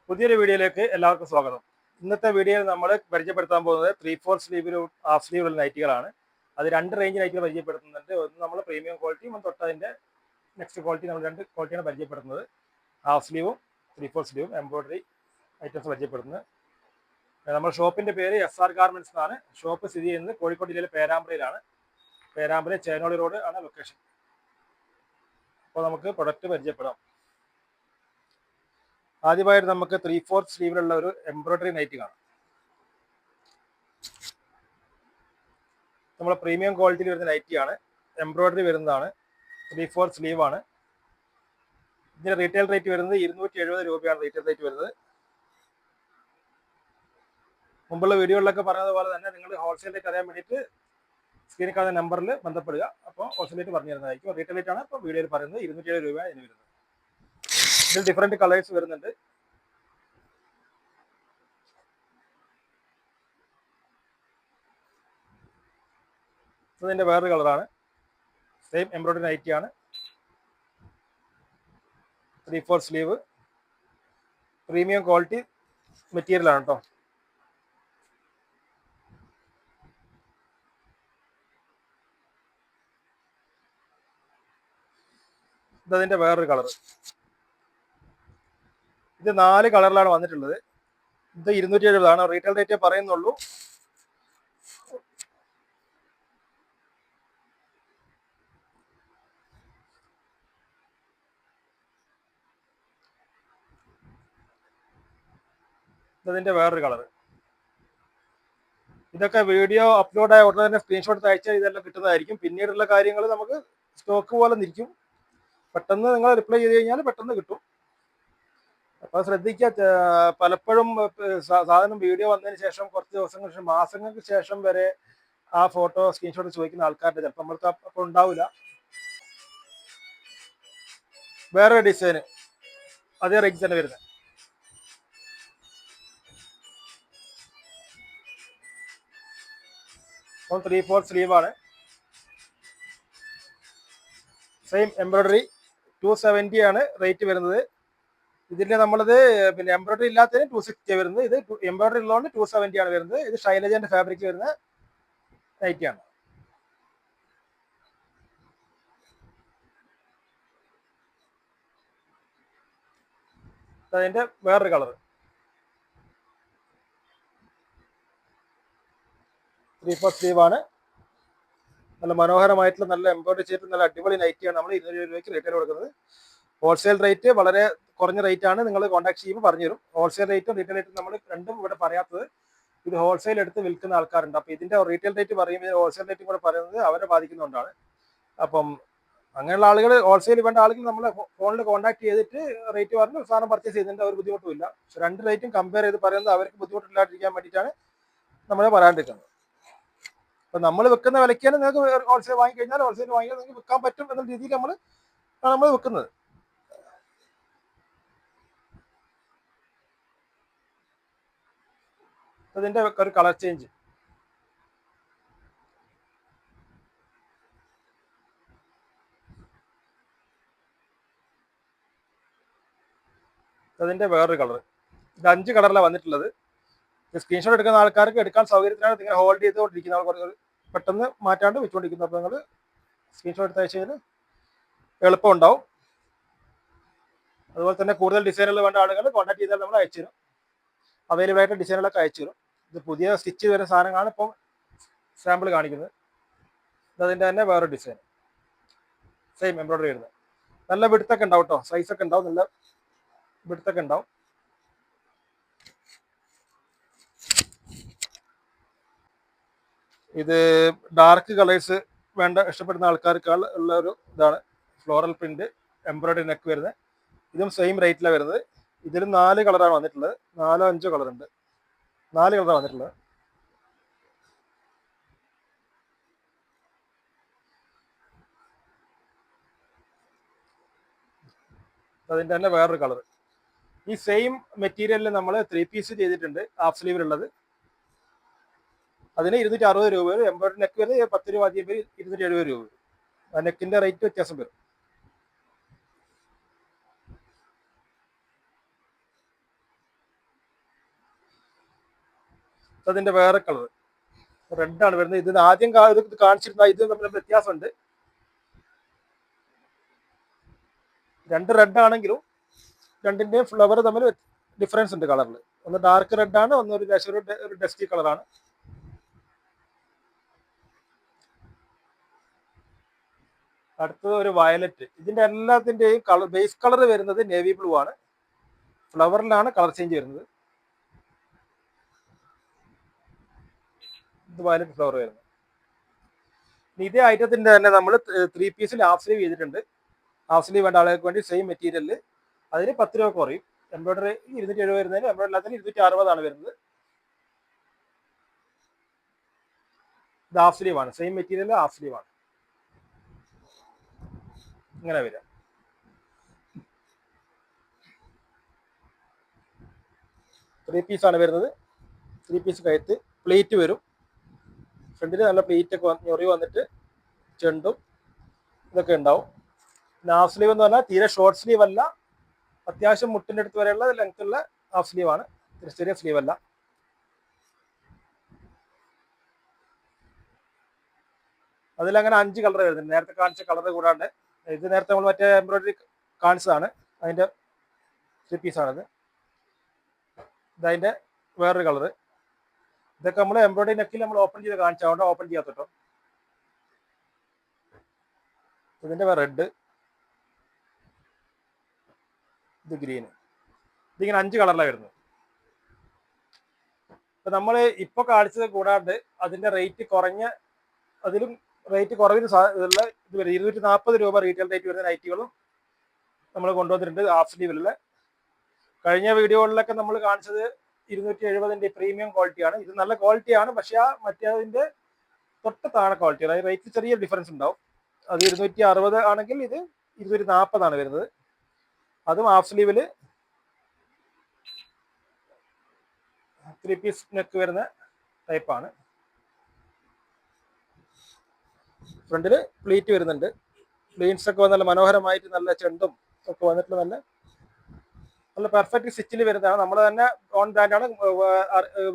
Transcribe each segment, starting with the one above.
പുതിയൊരു വീഡിയോയിലേക്ക് എല്ലാവർക്കും സ്വാഗതം. ഇന്നത്തെ വീഡിയോയിൽ നമ്മൾ പരിചയപ്പെടുത്താൻ പോകുന്നത് 3/4 സ്ലീവിലും ഹാഫ് സ്ലീവിലുള്ള നൈറ്റികളാണ്. അത് രണ്ട് റേഞ്ച് നൈറ്റുകൾ പരിചയപ്പെടുത്തുന്നുണ്ട്. ഒന്ന് നമ്മൾ പ്രീമിയം ക്വാളിറ്റിയും ഒന്ന് തൊട്ടതിൻ്റെ നെക്സ്റ്റ് ക്വാളിറ്റി നമ്മൾ രണ്ട് ക്വാളിറ്റിയാണ് പരിചയപ്പെടുത്തുന്നത്. ഹാഫ് സ്ലീവും 3/4 സ്ലീവും എംബ്രോയിഡറി ഐറ്റംസ് പരിചയപ്പെടുത്തുന്നത്. നമ്മുടെ ഷോപ്പിൻ്റെ പേര് SR ഗാർമെൻറ്റ്സ് എന്നാണ്. ഷോപ്പ് സ്ഥിതി ചെയ്യുന്നത് കോഴിക്കോട് ജില്ലയിലെ പേരാമ്പ്രയിലാണ്. പേരാമ്പ്ര ചേനോളി റോഡ് ആണ് ലൊക്കേഷൻ. അപ്പോൾ നമുക്ക് പ്രൊഡക്റ്റ് പരിചയപ്പെടാം. ആദ്യമായിട്ട് നമുക്ക് 3/4 സ്ലീവിലുള്ള ഒരു എംബ്രോയിഡറി നൈറ്റ് കാണാം. നമ്മൾ പ്രീമിയം ക്വാളിറ്റിയിൽ വരുന്ന നൈറ്റിയാണ്. എംബ്രോയിഡറി വരുന്നതാണ്. 3/4 സ്ലീവാണ്. ഇതിന്റെ റീറ്റെയിൽ റേറ്റ് വരുന്നത് 270 രൂപയാണ് റീറ്റെയിൽ റേറ്റ് വരുന്നത്. മുമ്പുള്ള വീഡിയോകളിലൊക്കെ പറഞ്ഞതുപോലെ തന്നെ നിങ്ങൾ ഹോൾസെയിൽ റേറ്റ് അറിയാൻ വേണ്ടിയിട്ട് സ്ക്രീനിൽ കാണുന്ന നമ്പറിൽ ബന്ധപ്പെടുക. അപ്പോൾ ഹോൾസെയിൽ റേറ്റ് പറഞ്ഞു തരുന്നതായിരിക്കും. റീറ്റെയിൽ റേറ്റ് ആണ് ഇപ്പോൾ വീഡിയോയിൽ പറയുന്നത്. 270 രൂപയാണ് ഇതിന് വരുന്നത്. ഇതിൽ ഡിഫറെൻറ്റ് കളേഴ്സ് വരുന്നുണ്ട്. ഇതിൻ്റെ വേറൊരു കളറാണ്. സെയിം എംബ്രോയിഡറി നൈറ്റിയാണ്. 3/4 സ്ലീവ്, പ്രീമിയം ക്വാളിറ്റി മെറ്റീരിയലാണ് കേട്ടോ. ഇതതിൻ്റെ വേറൊരു കളർ. ഇത് 4 കളറിലാണ് വന്നിട്ടുള്ളത്. ഇത് 270 റീറ്റെയിൽ റേറ്റ് പറയുന്നുള്ളൂ. ഇതിന്റെ വേറൊരു കളർ. ഇതൊക്കെ വീഡിയോ അപ്ലോഡ് ആയ ഉടനെ തന്നെ സ്ക്രീൻഷോട്ട് അയച്ചാൽ ഇതെല്ലാം കിട്ടുന്നതായിരിക്കും. പിന്നീടുള്ള കാര്യങ്ങൾ നമുക്ക് സ്റ്റോക്ക് പോലെ നിൽക്കും. പെട്ടെന്ന് നിങ്ങൾ റിപ്ലൈ ചെയ്ത് കഴിഞ്ഞാൽ പെട്ടെന്ന് കിട്ടും. അപ്പോൾ ശ്രദ്ധിക്കുക. പലപ്പോഴും സാധനം വീഡിയോ വന്നതിന് ശേഷം കുറച്ച് ദിവസങ്ങൾക്ക് ശേഷം, മാസങ്ങൾക്ക് ശേഷം വരെ ആ ഫോട്ടോ സ്ക്രീൻഷോട്ട് ചോദിക്കുന്ന ആൾക്കാരുടെ ചിലപ്പോൾ നമ്മൾക്ക് അപ്പോൾ ഉണ്ടാവില്ല. വേറെ ഡിസൈന് അതേ റേഞ്ച് തന്നെ വരുന്നത്. അപ്പം 3/4 സ്ലീവാണ്. സെയിം എംബ്രോയിഡറി 270 ആണ് റേറ്റ് വരുന്നത്. ഇതിന്റെ നമ്മളത് പിന്നെ എംബ്രോയിഡറി ഇല്ലാത്തതിന് 260 വരുന്നത്. ഇത് എംബ്രോയിഡറി ഉള്ളതുകൊണ്ട് 270 ആണ് വരുന്നത്. ഇത് ഷൈലജന്റെ ഫാബ്രിക് വരുന്ന നൈറ്റിയാണ്. അതിന്റെ വേറൊരു കളർ. 3/4 സ്ലീവാണ്. നല്ല മനോഹരമായിട്ടുള്ള നല്ല എംബ്രോയിഡറി ചെയ്തിട്ട് നല്ല അടിപൊളി നൈറ്റിയാണ് നമ്മൾ 200 രൂപയ്ക്ക് റീറ്റെയിൽ കൊടുക്കുന്നത്. ഹോൾസെയിൽ റേറ്റ് വളരെ കുറഞ്ഞ റേറ്റ് ആണ്. നിങ്ങൾ കോൺടാക്ട് ചെയ്യുമ്പോൾ പറഞ്ഞുതരും. ഹോൾസെയിൽ റേറ്റും റീറ്റെയിൽ റേറ്റും നമ്മൾ രണ്ടും ഇവിടെ പറയാത്തത്. ഇത് ഹോൾസെയിൽ എടുത്ത് വിൽക്കുന്ന ആൾക്കാരുണ്ട്. അപ്പോൾ ഇതിന്റെ റീറ്റെയിൽ റേറ്റ് പറയുമ്പോൾ ഹോൾസെയിൽ റേറ്റും കൂടെ പറയുന്നത് അവരെ ബാധിക്കുന്നതുകൊണ്ടാണ്. അപ്പം അങ്ങനെയുള്ള ആളുകൾ, ഹോൾസെയിൽ വേണ്ട ആളുകൾ നമ്മളെ ഫോണിൽ കോൺടാക്ട് ചെയ്തിട്ട് റേറ്റ് പറഞ്ഞ് സാധനം പർച്ചേസ് ചെയ്യുന്നതിൻ്റെ ഒരു ബുദ്ധിമുട്ടുമില്ല. പക്ഷെ രണ്ട് റേറ്റും കമ്പയർ ചെയ്ത് പറയുന്നത് അവർക്ക് ബുദ്ധിമുട്ടില്ലാതിരിക്കാൻ വേണ്ടിയിട്ടാണ് നമ്മളെ പറയാണ്ടിരിക്കുന്നത്. അപ്പം നമ്മൾ വെക്കുന്ന വിലയ്ക്കാണ് നിങ്ങൾക്ക് ഹോൾസെയിൽ വാങ്ങിക്കഴിഞ്ഞാൽ ഹോൾസെയിൽ വാങ്ങിയാൽ നിങ്ങൾക്ക് വിൽക്കാൻ പറ്റും എന്ന രീതിയിൽ നമ്മൾ വെക്കുന്നത്. അതിൻ്റെ ഒരു കളർ ചേഞ്ച്. അതിൻ്റെ വേറൊരു കളർ. ഇത് 5 കളറിലാണ് വന്നിട്ടുള്ളത്. സ്ക്രീൻഷോട്ട് എടുക്കുന്ന ആൾക്കാർക്ക് എടുക്കാൻ സൗകര്യത്തിനാണ് ഇങ്ങനെ ഹോൾഡ് ചെയ്തുകൊണ്ടിരിക്കുന്ന ആൾക്കാർ പെട്ടെന്ന് മാറ്റാണ്ട് വെച്ചുകൊണ്ടിരിക്കുന്നത്. അപ്പോൾ നിങ്ങൾ സ്ക്രീൻഷോട്ട് എടുത്ത് അയച്ചു കഴിഞ്ഞാൽ എളുപ്പം ഉണ്ടാവും. അതുപോലെ തന്നെ കൂടുതൽ ഡിസൈനുകൾ വേണ്ട ആളുകൾ കോൺടാക്ട് ചെയ്താൽ നമ്മൾ അയച്ചു തരും. അവൈലബിൾ ആയിട്ട് ഡിസൈനുകളൊക്കെ അയച്ചു തരും. ഇത് പുതിയ സ്റ്റിച്ച് വരുന്ന സാധനങ്ങളാണ് ഇപ്പം സാമ്പിൾ കാണിക്കുന്നത്. അതിൻ്റെ തന്നെ വേറെ ഡിസൈൻ സെയിം എംബ്രോയിഡറി വരുന്നത്. നല്ല വിടുത്തൊക്കെ ഉണ്ടാവും കേട്ടോ. സൈസൊക്കെ ഉണ്ടാവും. നല്ല വിടുത്തൊക്കെ ഉണ്ടാവും. ഇത് ഡാർക്ക് കളേഴ്സ് വേണ്ട ഇഷ്ടപ്പെടുന്ന ആൾക്കാർക്കാൾ ഉള്ള ഒരു ഇതാണ്. ഫ്ലോറൽ പ്രിന്റ് എംബ്രോയിഡറി നെക്ക് വരുന്നത്. ഇതും സെയിം റേറ്റിലാണ് വരുന്നത്. ഇതിലും 4 കളറാണ് വന്നിട്ടുള്ളത്. 4-5 കളർ ഉണ്ട്. 4 കളറാണ് വന്നിട്ടുള്ളത്. അതിൻ്റെ തന്നെ വേറൊരു കളർ. ഈ സെയിം മെറ്റീരിയലിൽ നമ്മൾ 3 പീസ് ചെയ്തിട്ടുണ്ട് ഹാഫ് സ്ലീവിലുള്ളത്. അതിന് 260 രൂപ വരും. എംബ്രോയിഡറി നെക്ക് വരുന്നത് 10 രൂപ അധികം പേര് 270 രൂപ വരും. ആ നെക്കിന്റെ റേറ്റ് വ്യത്യാസം വരും. അതിന്റെ വേറെ കളർ റെഡ് ആണ് വരുന്നത്. ഇത് ആദ്യം ഇത് കാണിച്ചിരുന്ന ഇത് തമ്മിൽ വ്യത്യാസമുണ്ട്. രണ്ട് റെഡ് ആണെങ്കിലും രണ്ടിന്റെയും ഫ്ലവർ തമ്മിൽ ഡിഫറൻസ് ഉണ്ട് കളറിൽ. ഒന്ന് ഡാർക്ക് റെഡ് ആണ്, ഒന്ന് ഒരു ഡസ്റ്റി കളറാണ്. അടുത്തത് ഒരു വയലറ്റ്. ഇതിന്റെ എല്ലാത്തിന്റെയും കളർ ബേസ് കളർ വരുന്നത് നേവി ബ്ലൂ ആണ്. ഫ്ലവറിലാണ് കളർ ചേഞ്ച് വരുന്നത്. ഇത് വയലറ്റ് ഫ്ലവർ വരുന്നത്. ഇതേ ഐറ്റത്തിന്റെ തന്നെ നമ്മൾ 3 പീസിൽ ഹാഫ് സ്ലീവ് ചെയ്തിട്ടുണ്ട്. ഹാഫ് സ്ലീവ് വേണ്ട ആളുകൾക്ക് വേണ്ടി സെയിം മെറ്റീരിയലിൽ അതിന് 10 രൂപ കുറയും. എംബ്രോയിഡറി 270 വരുന്നതിന് എംബ്രോയിഡറി എല്ലാത്തിന് 260 വരുന്നത്. ഇത് ഹാഫ് സ്ലീവ് ആണ്, സെയിം മെറ്റീരിയൽ ഹാഫ് സ്ലീവ് ആണ്. ഇങ്ങനെ വരിക. ത്രീ പീസാണ് വരുന്നത്. 3 പീസ് കഴുത്ത്, പ്ലേറ്റ് വരും. ഫ്രണ്ടിൽ നല്ല പ്ലേറ്റ് ഒക്കെ ഞൊറി വന്നിട്ട് ചെണ്ടും ഇതൊക്കെ ഉണ്ടാവും. പിന്നെ ഹാഫ് സ്ലീവ് എന്ന് പറഞ്ഞാൽ തീരെ ഷോർട്ട് സ്ലീവ് അല്ല, അത്യാവശ്യം മുട്ടിൻ്റെ അടുത്ത് വരെയുള്ള ലെങ്ത് ഉള്ള ഹാഫ് സ്ലീവ് ആണ്, ചെറിയ സ്ലീവ് അല്ല. അതിലങ്ങനെ 5 കളർ വരുന്നുണ്ട്. നേരത്തെ കാണിച്ച കളർ കൂടാണ്ട് ഇത് നേരത്തെ നമ്മൾ മറ്റേ എംബ്രോയിഡറി കാണിച്ചതാണ്, അതിന്റെ 3 പീസാണിത്. ഇതതിന്റെ വേറൊരു കളറ്. ഇതൊക്കെ നമ്മൾ എംബ്രോയിഡറി നെക്കിൽ നമ്മൾ ഓപ്പൺ ചെയ്ത് കാണിച്ചതുകൊണ്ട് ഓപ്പൺ ചെയ്യാത്ത കേട്ടോ. ഇതിന്റെ റെഡ്, ഇത് ഗ്രീന്. ഇതിങ്ങനെ 5 കളറിലാണ് വരുന്നത്. ഇപ്പൊ നമ്മൾ ഇപ്പൊ കാണിച്ചത് കൂടാണ്ട് അതിന്റെ റേറ്റ് കുറഞ്ഞ, അതിലും റേറ്റ് കുറവിന് ഉള്ള ഇത് വരും. 240 രൂപ റീറ്റെയിൽ റേറ്റ് വരുന്ന നൈറ്റികളും നമ്മൾ കൊണ്ടുവന്നിട്ടുണ്ട് ഹാഫ് സ്ലീവിലുള്ള. കഴിഞ്ഞ വീഡിയോകളിലൊക്കെ നമ്മൾ കാണിച്ചത് 270ന്റെ പ്രീമിയം ക്വാളിറ്റിയാണ്. ഇത് നല്ല ക്വാളിറ്റിയാണ്, പക്ഷെ ആ മറ്റേതിന്റെ തൊട്ട് താഴെ ക്വാളിറ്റിയാണ്. അത് റേറ്റ് ചെറിയ ഡിഫറൻസ് ഉണ്ടാവും. അത് 260 ആണെങ്കിൽ ഇത് 240 വരുന്നത്. അതും ഹാഫ് സ്ലീവില് 3 പീസ് നെക്ക് വരുന്ന ടൈപ്പാണ്. ഫ്രണ്ടില് പ്ലീറ്റ് വരുന്നുണ്ട്. പ്ലീറ്റ്സ് ഒക്കെ നല്ല മനോഹരമായിട്ട് നല്ല ചെണ്ടും ഒക്കെ വന്നിട്ടുള്ള നല്ല പെർഫെക്റ്റ് സ്റ്റിച്ചിൽ വരുന്നതാണ്. നമ്മൾ തന്നെ ഓൺ ബ്രാൻഡാണ്.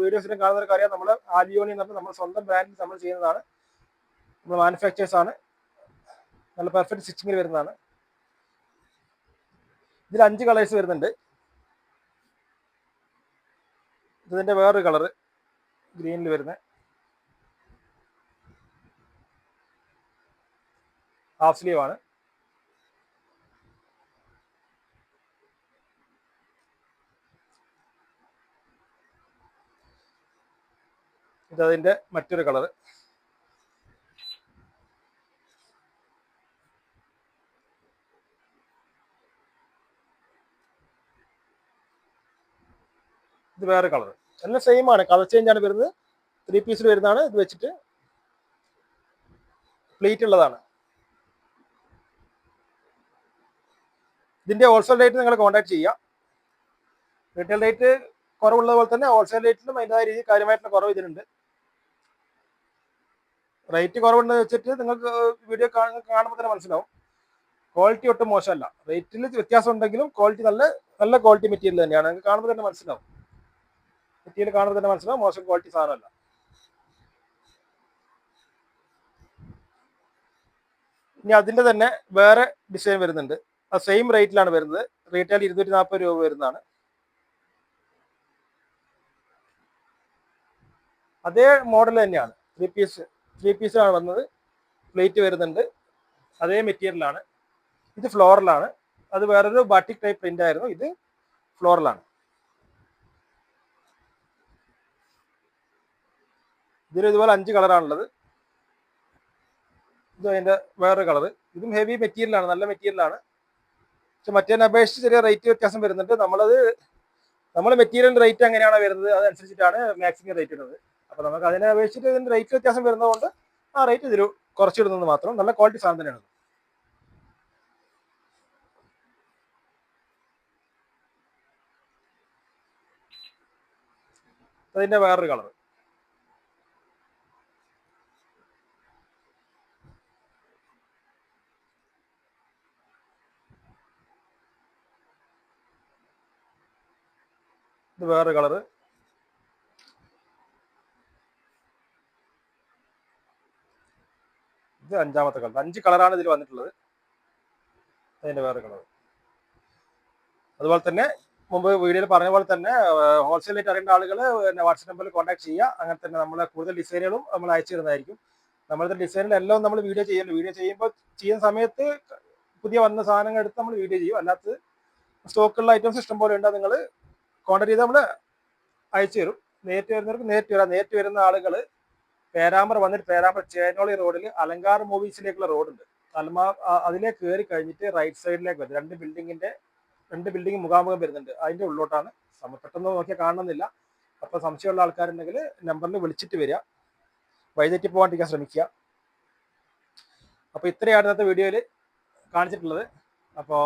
വീഡിയോസിലും കാണുന്നവർക്ക് അറിയാം, നമ്മൾ ആലിയോണി എന്ന് പറഞ്ഞാൽ നമ്മൾ സ്വന്തം ബ്രാൻഡിൽ നമ്മൾ ചെയ്യുന്നതാണ്. നമ്മൾ മാനുഫാക്ചേഴ്സ് ആണ്. നല്ല പെർഫെക്റ്റ് സ്റ്റിച്ചിങ്ങിൽ വരുന്നതാണ്. ഇതിൽ 5 കളേഴ്സ് വരുന്നുണ്ട്. ഇതിന്റെ വേറൊരു കളറ് ഗ്രീനിൽ വരുന്ന ഹാഫ് സ്ലീവ് ആണ്. ഇതതിന്റെ മറ്റൊരു കളറ്. ഇത് വേറെ കളർ. എല്ലാം സെയിം ആണ്, കളർ ചേഞ്ച് ആണ് വരുന്നത്. 3 പീസിൽ വരുന്നതാണ്. ഇത് വെച്ചിട്ട് പ്ലീറ്റ് ഉള്ളതാണ്. ഇതിന്റെ ഹോൾസെയിൽ റേറ്റ് നിങ്ങൾ കോൺടാക്ട് ചെയ്യുക. റീറ്റെയിൽ റേറ്റ് കുറവുള്ളത് പോലെ തന്നെ ഹോൾസെയിൽ റേറ്റിലും അതിൻ്റെതായ രീതിയിൽ കാര്യമായിട്ടുള്ള കുറവ് ഇതിനുണ്ട്. റേറ്റ് കുറവുണ്ടെന്ന് വെച്ചിട്ട് നിങ്ങൾക്ക് വീഡിയോ കാണുമ്പോൾ തന്നെ മനസ്സിലാവും, ക്വാളിറ്റി ഒട്ടും മോശമല്ല. റേറ്റിൽ വ്യത്യാസം ഉണ്ടെങ്കിലും ക്വാളിറ്റി നല്ല ക്വാളിറ്റി മെറ്റീരിയൽ തന്നെയാണ്. നിങ്ങൾക്ക് കാണുമ്പോൾ തന്നെ മനസ്സിലാവും, മെറ്റീരിയൽ കാണുമ്പോൾ തന്നെ മനസ്സിലാവും മോശം ക്വാളിറ്റി സാധനമല്ല. ഇനി അതിന്റെ തന്നെ വേറെ ഡിസൈൻ വരുന്നുണ്ട്. ആ സെയിം റേറ്റിലാണ് വരുന്നത്. റീറ്റെയിൽ 240 രൂപ വരുന്നതാണ്. അതേ മോഡൽ തന്നെയാണ്. 3 പീസാണ് വന്നത്. പ്ലേറ്റ് വരുന്നുണ്ട്. അതേ മെറ്റീരിയലാണ്. ഇത് ഫ്ലോറലാണ്. അത് വേറൊരു ബാറ്റിക് ടൈപ്പ് പ്രിന്റ് ആയിരുന്നു. ഇത് ഫ്ലോറലാണ്. ഇതിൽ ഇതുപോലെ 5 കളറാണുള്ളത്. ഇത് അതിന്റെ വേറൊരു കളറ്. ഇതും ഹെവി മെറ്റീരിയലാണ്, നല്ല മെറ്റീരിയലാണ്. പക്ഷെ മറ്റേതിനെ അപേക്ഷിച്ച് ചെറിയ റേറ്റ് വ്യത്യാസം വരുന്നുണ്ട്. നമ്മൾ മെറ്റീരിയലിന്റെ റേറ്റ് എങ്ങനെയാണോ വരുന്നത് അതനുസരിച്ചിട്ടാണ് മാക്സിമം റേറ്റ് ഇടുന്നത്. അപ്പൊ നമുക്ക് അതിനെ അപേക്ഷിച്ചിട്ട് ഇതിന്റെ റേറ്റ് വ്യത്യാസം വരുന്നതുകൊണ്ട് ആ റേറ്റ് ഇതിൽ കുറച്ചിടുന്നത് മാത്രം. നല്ല ക്വാളിറ്റി സാധനം തന്നെയാണ്. അതിന്റെ വേറൊരു കളർ. ഇത് വേറൊരു കളറ്. ഇത് 5ാമത്തെ കളർ. 5 കളറാണ് ഇതിൽ വന്നിട്ടുള്ളത്. അതിന്റെ വേറെ കളർ. അതുപോലെ തന്നെ മുമ്പ് വീഡിയോയിൽ പറഞ്ഞ പോലെ തന്നെ ഹോൾസെയിൽ ആയിട്ട് അറിയേണ്ട ആളുകൾ വാട്സ്ആപ്പ് നമ്പറിൽ കോൺടാക്ട് ചെയ്യുക. അങ്ങനെ തന്നെ നമ്മളെ കൂടുതൽ ഡിസൈനുകളും നമ്മൾ അയച്ചു തരുന്നതായിരിക്കും. നമ്മളുടെ ഡിസൈനിലെല്ലാം നമ്മൾ വീഡിയോ ചെയ്യുമ്പോൾ ചെയ്യുന്ന സമയത്ത് പുതിയ വന്ന സാധനങ്ങൾ എടുത്ത് നമ്മൾ വീഡിയോ ചെയ്യും. അല്ലാത്ത സ്റ്റോക്കുള്ള ഐറ്റംസ് ഇഷ്ടം പോലെ ഉണ്ട്. നിങ്ങൾ കോൺടാക്ട് ചെയ്ത് നമ്മൾ അയച്ചു തരും. നേരിട്ട് വരുന്നവർക്ക് നേരിട്ട് വരാം. നേരിട്ട് വരുന്ന ആളുകൾ പേരാമ്പ്ര വന്നിട്ട് പേരാമ്പ്ര ചേനോളി റോഡിൽ അലങ്കാർ മൂവീസിലേക്കുള്ള റോഡുണ്ട്. അതിലേക്ക് കയറി കഴിഞ്ഞിട്ട് റൈറ്റ് സൈഡിലേക്ക് വരും. 2 ബിൽഡിംഗ് മുഖാമുഖം വരുന്നുണ്ട്. അതിന്റെ ഉള്ളോട്ടാണ്. പെട്ടെന്ന് നോക്കിയാൽ കാണണമെന്നില്ല. അപ്പൊ സംശയമുള്ള ആൾക്കാരുണ്ടെങ്കിൽ നമ്പറിൽ വിളിച്ചിട്ട് വരിക. വഴിതെറ്റി പോകാണ്ടിരിക്കാൻ ശ്രമിക്കുക. അപ്പൊ ഇത്രയാണ് ഇന്നത്തെ വീഡിയോയിൽ കാണിച്ചിട്ടുള്ളത്. അപ്പോൾ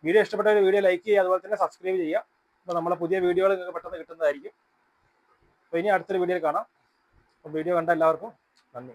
വീഡിയോ ഇഷ്ടപ്പെട്ട ഒരു വീഡിയോ ലൈക്ക് ചെയ്യുക, അതുപോലെ തന്നെ സബ്സ്ക്രൈബ് ചെയ്യുക. അപ്പോൾ നമ്മളെ പുതിയ വീഡിയോകൾ നിങ്ങൾക്ക് പെട്ടെന്ന് കിട്ടുന്നതായിരിക്കും. അപ്പോൾ ഇനി അടുത്തൊരു വീഡിയോയിൽ കാണാം. അപ്പോൾ വീഡിയോ കണ്ട എല്ലാവർക്കും നന്ദി.